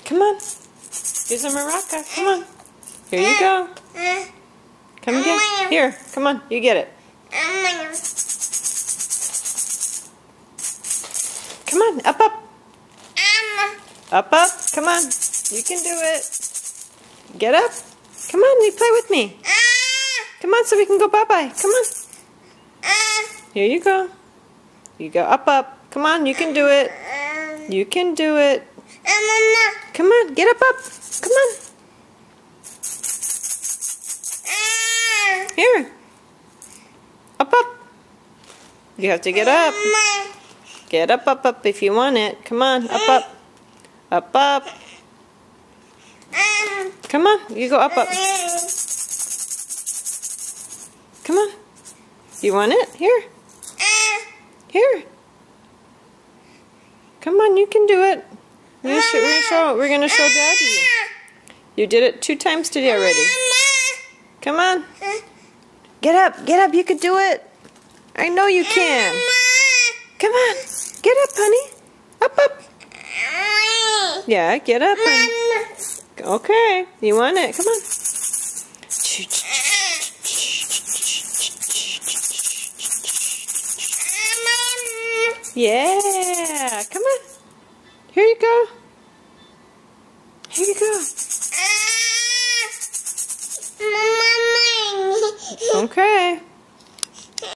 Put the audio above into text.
Come on. Here's a maraca. Come on. Here you go. Come get. Here. Come on. You get it. Come on. Up, up. Up, up. Come on. You can do it. Get up. Come on. You play with me. Come on so we can go bye-bye. Come on. Here you go. You go up, up. Come on. You can do it. You can do it. Come on. Get up, up. Come on. Here. Up, up. You have to get up. Get up, up, up if you want it. Come on. Up, up. Up, up. Come on. You go up, up. Come on. You want it? Here. Here. Come on. You can do it. We're gonna show Daddy. You did it 2 times today already. Come on. Get up. Get up. You can do it. I know you can. Come on. Get up, honey. Up, up. Yeah, get up, honey. Okay. You want it? Come on. Yeah. Come on. Here you go. Here you go. Okay.